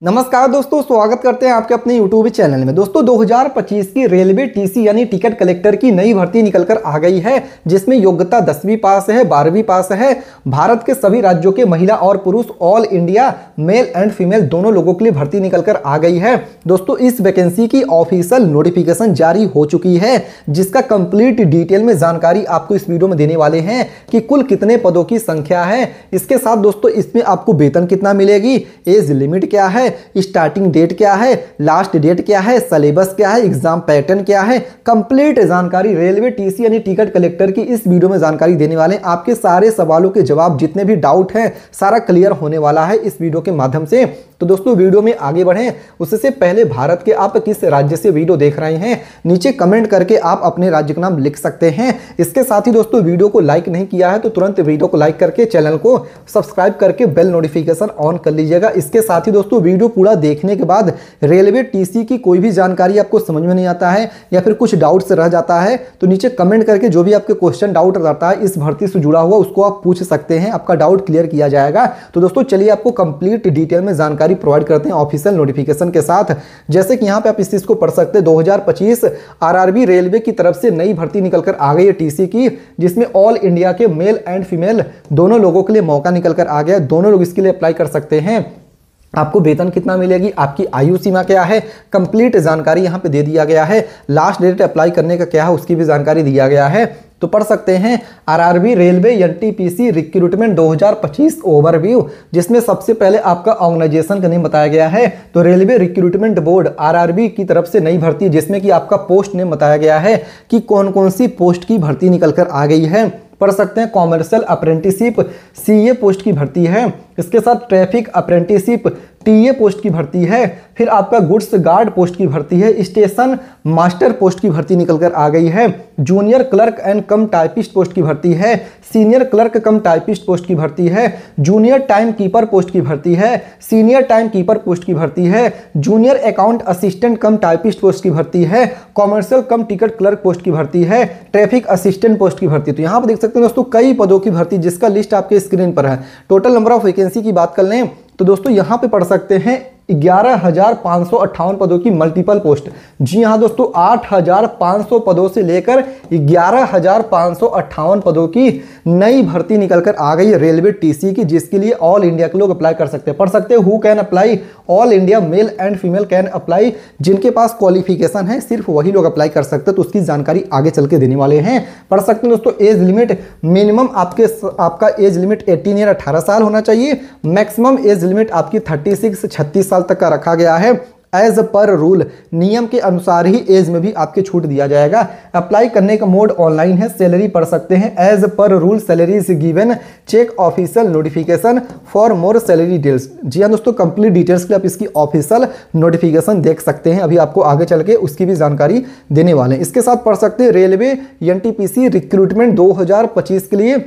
नमस्कार दोस्तों, स्वागत करते हैं आपके अपने YouTube चैनल में। दोस्तों 2025 की रेलवे टीसी यानी टिकट कलेक्टर की नई भर्ती निकलकर आ गई है, जिसमें योग्यता 10वीं पास है, 12वीं पास है। भारत के सभी राज्यों के महिला और पुरुष all India male and female दोनों लोगों के लिए भर्ती निकलकर आ गई है। दोस्तों इस वैकेंसी की ऑफिशियल नोटिफिकेशन जारी हो चुकी है, जिसका कंप्लीट डिटेल में जानकारी आपको इस वीडियो में देने वाले हैं कि कुल कितने पदों की संख्या है। इसके साथ दोस्तों इसमें आपको वेतन कितना मिलेगी, एज लिमिट क्या है, स्टार्टिंग डेट क्या है, लास्ट डेट क्या है, सिलेबस क्या है, एग्जाम पैटर्न क्या है, कंप्लीट जानकारी रेलवे टीसी यानी टिकट कलेक्टर की इस वीडियो में जानकारी देने वाले हैं। आपके सारे सवालों के जवाब, जितने भी डाउट हैं, सारा क्लियर होने वाला है इस वीडियो के माध्यम से। तो दोस्तों वीडियो में आगे बढ़ें उससे पहले भारत के आप किस राज्य से वीडियो देख रहे हैं, नीचे कमेंट करके आप अपने राज्य का नाम लिख सकते हैं। इसके साथ ही दोस्तों वीडियो को लाइक नहीं किया है तो तुरंत वीडियो को लाइक करके चैनल को सब्सक्राइब करके बेल नोटिफिकेशन ऑन कर लीजिएगा। इसके साथ ही दोस्तों वीडियो पूरा देखने के बाद रेलवे टीसी की कोई भी जानकारी आपको समझ में नहीं आता है या फिर कुछ डाउट से रह जाता है तो नीचे कमेंट करके जो भी आपके क्वेश्चन डाउट रहता है इस भर्ती से जुड़ा हुआ उसको आप पूछ सकते हैं, आपका डाउट क्लियर किया जाएगा। तो दोस्तों चलिए आपको कंप्लीट डिटेल में जानकारी प्रोवाइड करते हैं ऑफिशियल नोटिफिकेशन के साथ। जैसे कि यहां पे आप इस चीज को पढ़ सकते हैं, 2025 आरआरबी रेलवे की तरफ से नई भर्ती निकलकर आ गई है टीसी की, जिसमें ऑल इंडिया के मेल एंड फीमेल दोनों लोगों के लिए मौका निकलकर आ गया। दोनों लोग इसके लिए अप्लाई कर सकते हैं। आपको वेतन कितना मिलेगी, आपकी आयु सीमा क्या है, कंप्लीट जानकारी यहां पे दे दिया गया है। लास्ट डेट अप्लाई करने का क्या है उसकी भी जानकारी दिया गया है। तो पढ़ सकते हैं RRB railway NTPC recruitment 2025 overview, जिसमें सबसे पहले आपका ऑर्गेनाइजेशन का नेम बताया गया है। तो रेलवे रिक्रूटमेंट बोर्ड आरआरबी की तरफ से नई भर्ती, जिसमें कि आपका पोस्ट नेम बताया गया है कि कौन कौन सी पोस्ट की भर्ती निकलकर आ गई है। पढ़ सकते हैं कॉमर्शियल अप्रेंटिसशिप सीए पोस्ट की भर्ती है, इसके साथ ट्रैफिक अप्रेंटिसशिप टीए पोस्ट की भर्ती है, फिर आपका गुड्स गार्ड पोस्ट की भर्ती है, स्टेशन मास्टर पोस्ट की भर्ती निकलकर आ गई है, junior clerk and come typist post की भर्ती है, senior clerk cum typist post की भर्ती है, जूनियर टाइम कीपर पोस्ट की भर्ती है, सीनियर टाइम कीपर पोस्ट की भर्ती है, जूनियर अकाउंट असिस्टेंट कम टाइपिस्ट पोस्ट की भर्ती है, कॉमर्शियल कम टिकट क्लर्क पोस्ट की भर्ती है, ट्रैफिक असिस्टेंट पोस्ट की भर्ती। तो यहाँ पर देख सकते हैं दोस्तों कई पदों की भर्ती, जिसका लिस्ट आपके स्क्रीन पर है। टोटल नंबर ऑफ वैकेंसी की बात कर लें तो दोस्तों यहां पे पढ़ सकते हैं 11,558 पदों की मल्टीपल पोस्ट। जी हाँ दोस्तों, 8,500 पदों से लेकर 11,558 पदों की नई भर्ती निकलकर आ गई है रेलवे टीसी की, जिसके लिए ऑल इंडिया के लोग अप्लाई कर सकते हैं। पढ़ सकते हैं who can apply, all India male and female can apply. जिनके पास क्वालिफिकेशन है सिर्फ वही लोग अप्लाई कर सकते हैं। तो उसकी जानकारी आगे चल के देने वाले हैं। पढ़ सकते हैं दोस्तों एज लिमिट, मिनिमम आपका एज लिमिट 18 ईयर 18 साल होना चाहिए। मैक्सिमम एज लिमिट आपकी 36 से 36 साल तक का रखा गया है। एज पर रूल, नियम के अनुसार ही एज में भी आपके छूट दिया जाएगा। अप्लाई करने का मोड ऑनलाइन है। सैलरी पढ़ सकते हैं as per rule salary is given, check official notification for more salary details. जी हाँ दोस्तों, कंप्लीट डिटेल्स के लिए आप इसकी ऑफिशियल नोटिफिकेशन देख सकते हैं। अभी आपको आगे चल के उसकी भी जानकारी देने वाले हैं। इसके साथ पढ़ सकते हैं रेलवे एनटीपीसी रिक्रूटमेंट 2025 के लिए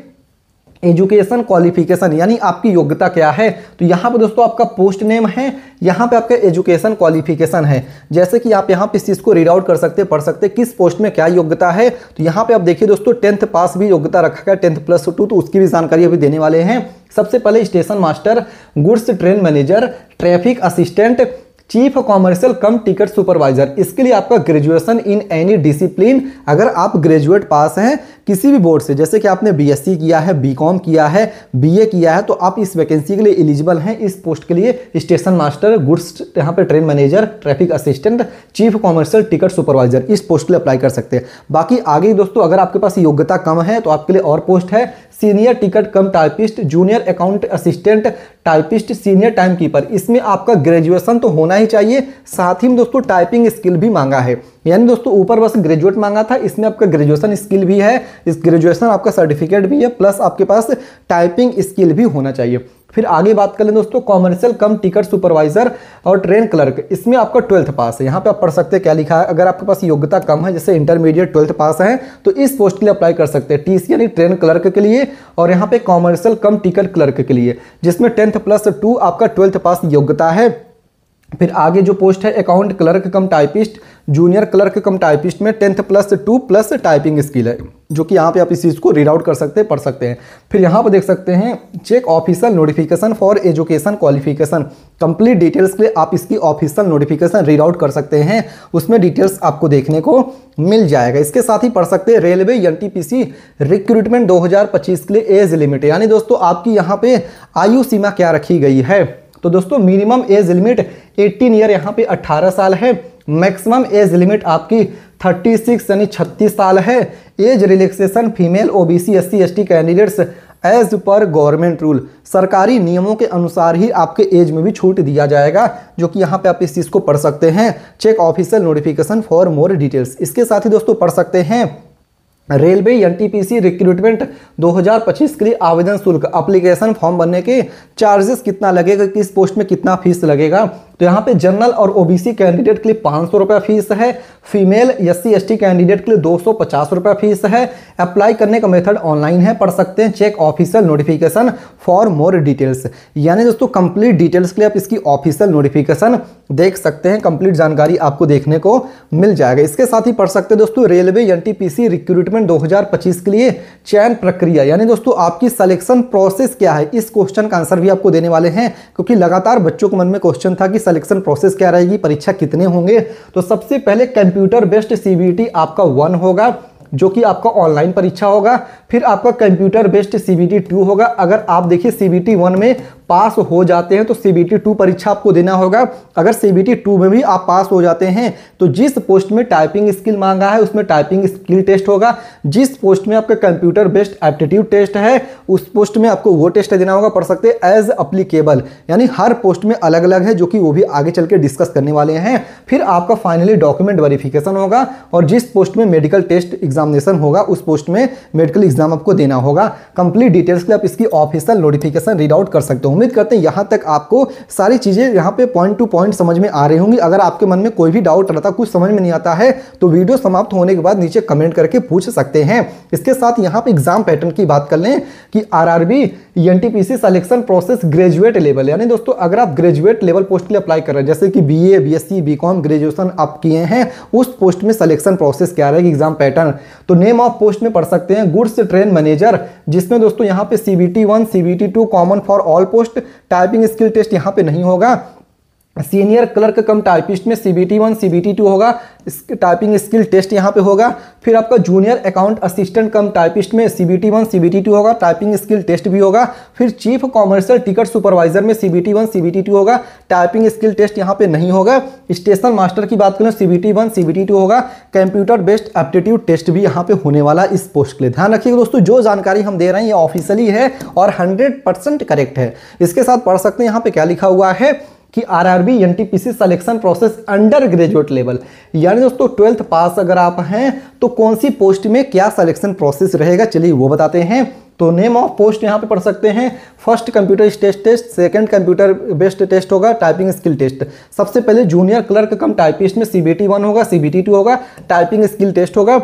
एजुकेशन क्वालिफिकेशन, यानी आपकी योग्यता क्या है। तो यहाँ पे दोस्तों आपका पोस्ट नेम है, यहाँ पे आपका एजुकेशन क्वालिफिकेशन है। जैसे कि आप यहाँ पे इस चीज़ को रीड आउट कर सकते हैं, पढ़ सकते हैं किस पोस्ट में क्या योग्यता है। तो यहाँ पे आप देखिए दोस्तों 10th पास भी योग्यता रखा गया, 10+2, तो उसकी भी जानकारी अभी देने वाले हैं। सबसे पहले station master, goods train manager, traffic assistant, chief commercial कम टिकट सुपरवाइजर। इसके लिए आपका ग्रेजुएशन इन एनी डिसिप्लिन, अगर आप ग्रेजुएट पास हैं किसी भी बोर्ड से, जैसे कि आपने बीएससी किया है, बीकॉम किया है, बीए किया है, तो आप इस वैकेंसी के लिए एलिजिबल हैं। इस पोस्ट के लिए स्टेशन मास्टर, गुड्स यहाँ पे train manager, traffic assistant, chief commercial ticket supervisor, इस पोस्ट के लिए अप्लाई कर सकते हैं। बाकी आगे दोस्तों अगर आपके पास योग्यता कम है तो आपके लिए और पोस्ट है, सीनियर टिकट कम typist, junior account assistant, typist, senior time keeper. इसमें आपका ग्रेजुएशन तो होना ही चाहिए, साथ ही में दोस्तों टाइपिंग स्किल भी मांगा है। यानी दोस्तों ऊपर बस ग्रेजुएट मांगा था, इसमें आपका ग्रेजुएशन स्किल भी है, इस ग्रेजुएशन आपका सर्टिफिकेट भी है, प्लस आपके पास टाइपिंग स्किल भी होना चाहिए। फिर आगे बात कर लें दोस्तों कॉमर्शियल कम टिकट सुपरवाइजर और ट्रेन क्लर्क, इसमें आपका 12th पास है। यहाँ पे आप पढ़ सकते हैं क्या लिखा है। अगर आपके पास योग्यता कम है, जैसे इंटरमीडिएट 12th पास है, तो इस पोस्ट के लिए अप्लाई कर सकते हैं, टीसी यानी ट्रेन क्लर्क के लिए, और यहाँ पे कॉमर्शियल कम टिकट क्लर्क के लिए, जिसमें 10+2 आपका 12th पास योग्यता है। फिर आगे जो पोस्ट है account clerk cum typist, junior clerk cum typist में 10th+2 प्लस टाइपिंग स्किल है, जो कि यहाँ पे आप इस चीज़ को रीड आउट कर सकते हैं, पढ़ सकते हैं। फिर यहाँ पर देख सकते हैं check official notification for education qualification, complete details के लिए आप इसकी ऑफिशियल नोटिफिकेशन रीड आउट कर सकते हैं, उसमें डिटेल्स आपको देखने को मिल जाएगा। इसके साथ ही पढ़ सकते हैं रेलवे एनटीपीसी रिक्रूटमेंट 2025 के लिए एज लिमिट, यानी दोस्तों आपकी यहाँ पे आयु सीमा क्या रखी गई है। तो दोस्तों मिनिमम एज लिमिट 18 ईयर यहाँ पे 18 साल है, मैक्सिमम एज लिमिट आपकी 36 यानी 36 साल है। Age relaxation female OBC SC ST candidates age पर गवर्नमेंट रूल, सरकारी नियमों के अनुसार ही आपके एज में भी छूट दिया जाएगा, जो कि यहाँ पे आप इस चीज़ को पढ़ सकते हैं। Check official notification for more details. इसके साथ ही दोस्तों पढ़ सकते हैं रेलवे एनटीपीसी रिक्रूटमेंट 2025 के लिए आवेदन शुल्क, एप्लीकेशन फॉर्म भरने के चार्जेस कितना लगेगा, किस पोस्ट में कितना फीस लगेगा। तो यहाँ पे जनरल और ओबीसी कैंडिडेट के लिए 500 रुपये फीस है, फीमेल एससी एसटी कैंडिडेट के लिए 250 रुपये फीस है। अप्लाई करने का मेथड ऑनलाइन है, पढ़ सकते हैं। Check official notification for more details, यानी दोस्तों कंप्लीट डिटेल्स के लिए आप इसकी ऑफिशियल नोटिफिकेशन देख सकते हैं, कंप्लीट जानकारी आपको देखने को मिल जाएगा। इसके साथ ही पढ़ सकते हैं दोस्तों रेलवे एनटीपीसी रिक्रूटमेंट 2025 के लिए चयन प्रक्रिया, यानी दोस्तों आपकी सिलेक्शन प्रोसेस क्या है, इस क्वेश्चन का आंसर भी आपको देने वाले हैं, क्योंकि लगातार बच्चों के मन में क्वेश्चन था कि सिलेक्शन प्रोसेस क्या रहेगी, परीक्षा कितने होंगे। तो सबसे पहले कंप्यूटर बेस्ड सीबीटी आपका 1 होगा, जो कि आपका ऑनलाइन परीक्षा होगा। फिर आपका कंप्यूटर बेस्ड सीबीटी 2 होगा। अगर आप देखिए सीबीटी 1 में पास हो जाते हैं तो सीबीटी 2 परीक्षा आपको देना होगा। अगर सीबीटी 2 में भी आप पास हो जाते हैं तो जिस पोस्ट में टाइपिंग स्किल मांगा है उसमें टाइपिंग स्किल टेस्ट होगा। जिस पोस्ट में आपका कंप्यूटर बेस्ड एप्टीट्यूड टेस्ट है उस पोस्ट में आपको वो टेस्ट देना होगा, पढ़ सकते हैं एज अप्लीकेबल, यानी हर पोस्ट में अलग अलग है, जो कि वो भी आगे चल के डिस्कस करने वाले हैं। फिर आपका फाइनली डॉक्यूमेंट वेरिफिकेशन होगा और जिस पोस्ट में मेडिकल टेस्ट एग्जामिनेशन होगा उस पोस्ट में मेडिकल एग्जाम आपको देना होगा। कंप्लीट डिटेल्स के लिए आप इसकी ऑफिशियल नोटिफिकेशन रीड आउट कर सकते हो। उम्मीद करते हैं यहां तक आपको सारी चीजें यहां पे पॉइंट टू पॉइंट समझ में आ रही होंगी। अगर आपके मन में कोई भी डाउट रहता, कुछ समझ में नहीं आता है, तो वीडियो समाप्त होने के बाद नीचे कमेंट करके पूछ सकते हैं। इसके साथ यहां पे एग्जाम पैटर्न की बात कर लें कि RRB NTPC selection process graduate level, यानी दोस्तों अगर आप ग्रेजुएट लेवल पोस्ट के लिए अप्लाई कर रहे हैं, जैसे कि बीए, बीएससी, बीकॉम, ग्रेजुएशन आप किए हैं, उस पोस्ट में सिलेक्शन प्रोसेस क्या रहेगी, एग्जाम पैटर्न। तो नेम ऑफ पोस्ट में पढ़ सकते हैं गुड्स ट्रेन मैनेजर, जिसमें दोस्तों यहां पे CBT 1, CBT 2 common for all post, typing skill test यहां पे नहीं होगा। सीनियर क्लर्क कम टाइपिस्ट में सीबीटी 1, सीबीटी 2 होगा, टाइपिंग स्किल टेस्ट यहाँ पे होगा। फिर आपका जूनियर अकाउंट असिस्टेंट कम टाइपिस्ट में सीबीटी 1, सीबीटी 2 होगा, टाइपिंग स्किल टेस्ट भी होगा। फिर चीफ कॉमर्शियल टिकट सुपरवाइजर में सीबीटी 1, सीबीटी 2 होगा, टाइपिंग स्किल टेस्ट यहाँ पे नहीं होगा। स्टेशन मास्टर की बात करें सीबीटी 1, सीबीटी 2 होगा, कंप्यूटर बेस्ड एप्टीट्यूड टेस्ट भी यहाँ पे होने वाला इस पोस्ट के लिए। ध्यान रखिएगा दोस्तों, जो जानकारी हम दे रहे हैं ये ऑफिशियली है और 100% करेक्ट है। इसके साथ पढ़ सकते हैं यहाँ पे क्या लिखा हुआ है कि RRB NTPC selection process under graduate level, यानी दोस्तों 12th पास अगर आप हैं तो कौन सी पोस्ट में क्या सिलेक्शन प्रोसेस रहेगा, चलिए वो बताते हैं। तो नेम ऑफ पोस्ट यहाँ पे पढ़ सकते हैं first computer test, second computer based test होगा, टाइपिंग स्किल टेस्ट। सबसे पहले जूनियर क्लर्क कम टाइपिस्ट में सीबीटी 1 होगा, सीबीटी 2 होगा, टाइपिंग स्किल टेस्ट होगा।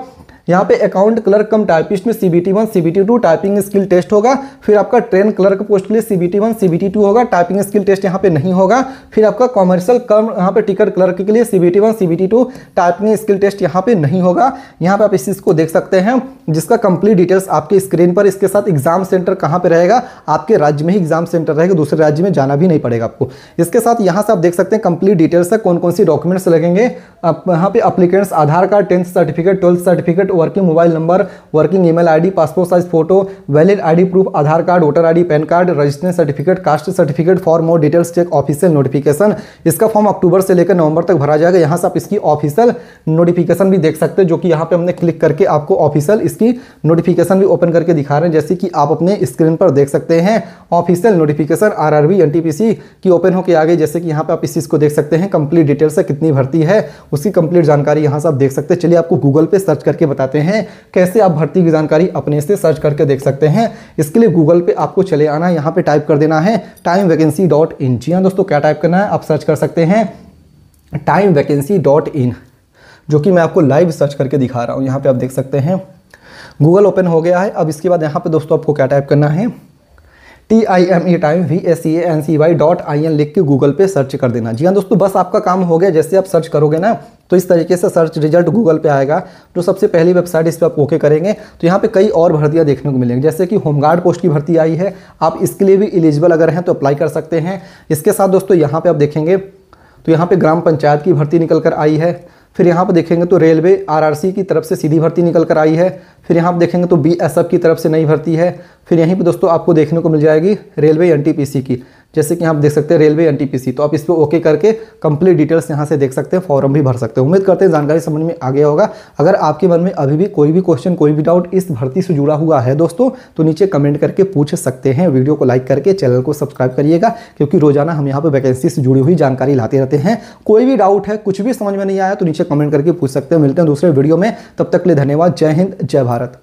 यहाँ पे अकाउंट क्लर्क कम टाइपिस्ट में CBT 1, CBT 2, typing skill test होगा। फिर आपका ट्रेन क्लर्क पोस्ट के लिए सीबीटी 1, सीबीटी 2 होगा, टाइपिंग स्किल टेस्ट यहाँ पे नहीं होगा। फिर आपका कॉमर्शियल कम यहाँ पे टिकट क्लर्क के लिए CBT 1, CBT 2, typing skill test यहाँ पे नहीं होगा। यहाँ पे आप इस चीज़ को देख सकते हैं, जिसका कंप्लीट डिटेल्स आपके स्क्रीन पर। इसके साथ एग्जाम सेंटर कहाँ पे रहेगा, आपके राज्य में ही एग्जाम सेंटर रहेगा, दूसरे राज्य में जाना भी नहीं पड़ेगा आपको। इसके साथ यहाँ से आप देख सकते हैं कंप्लीट डिटेल्स है, कौन कौन सी डॉक्यूमेंट्स लगेंगे। यहाँ पे applicants Aadhaar card, 10th certificate, 12th certificate, working mobile number, working email ID, passport size photo, valid ID proof, Aadhaar card, voter ID, PAN card, registration certificate, caste certificate. For more details check official notification. इसका form October से लेकर नवंबर तक भरा जाएगा। यहाँ से आप इसकी ऑफिशियल नोटिफिकेशन भी देख सकते हैं, जो कि यहाँ पे हमने क्लिक करके आपको ऑफिशियल इसकी नोटिफिकेशन भी ओपन करके दिखा रहे हैं, जैसे कि आप अपने स्क्रीन पर देख सकते हैं। ऑफिशियल नोटिफिकेशन आरआरबी एनटीपीसी की ओपन होकर आ गई, जैसे कि यहाँ पे आप इस चीज़ को देख सकते हैं। कंप्लीट डिटेल्स है, कितनी भर्ती है उसकी कंप्लीट जानकारी यहाँ से आप देख सकते हैं। चलिए आपको गूगल पे सर्च करके बताते हैं कैसे आप भर्ती की जानकारी अपने से सर्च करके देख सकते हैं। इसके लिए गूगल पे आपको चले आना है, यहाँ पे टाइप कर देना है timevacany.in। जी हाँ दोस्तों, क्या टाइप करना है, आप सर्च कर सकते हैं timevacany.in, जो कि मैं आपको लाइव सर्च करके दिखा रहा हूँ। यहाँ पे आप देख सकते हैं गूगल ओपन हो गया है। अब इसके बाद यहाँ पे दोस्तों आपको क्या टाइप करना है, TIME टाइम VSEANCY.IN लिख के गूगल पे सर्च कर देना। जी हाँ दोस्तों, बस आपका काम हो गया। जैसे आप सर्च करोगे ना तो इस तरीके से सर्च रिजल्ट गूगल पे आएगा। जो सबसे पहली वेबसाइट इस पर आप ओके करेंगे तो यहाँ पे कई और भर्तियाँ देखने को मिलेंगी, जैसे कि होमगार्ड पोस्ट की भर्ती आई है। आप इसके लिए भी एलिजिबल अगर हैं तो अप्लाई कर सकते हैं। इसके साथ दोस्तों यहाँ पे आप देखेंगे तो यहाँ पे ग्राम पंचायत की भर्ती निकल कर आई है। फिर यहाँ पर देखेंगे तो रेलवे RRC की तरफ से सीधी भर्ती निकल कर आई है। फिर यहाँ पर देखेंगे तो BSF की तरफ से नई भर्ती है। फिर यहीं पे दोस्तों आपको देखने को मिल जाएगी रेलवे NTPC की, जैसे कि यहाँ आप देख सकते हैं रेलवे NTPC। तो आप इस पर ओके करके कंप्लीट डिटेल्स यहाँ से देख सकते हैं, फॉर्म भी भर सकते हैं। उम्मीद करते हैं जानकारी समझ में आ गया होगा। अगर आपके मन में अभी भी कोई भी क्वेश्चन, कोई भी डाउट इस भर्ती से जुड़ा हुआ है दोस्तों, तो नीचे कमेंट करके पूछ सकते हैं। वीडियो को लाइक करके चैनल को सब्सक्राइब करिएगा, क्योंकि रोजाना हम यहाँ पर वैकेंसी से जुड़ी हुई जानकारी लाते रहते हैं। कोई भी डाउट है, कुछ भी समझ में नहीं आया तो नीचे कमेंट करके पूछ सकते हैं। मिलते हैं दूसरे वीडियो में, तब तक के लिए धन्यवाद। जय हिंद, जय भारत।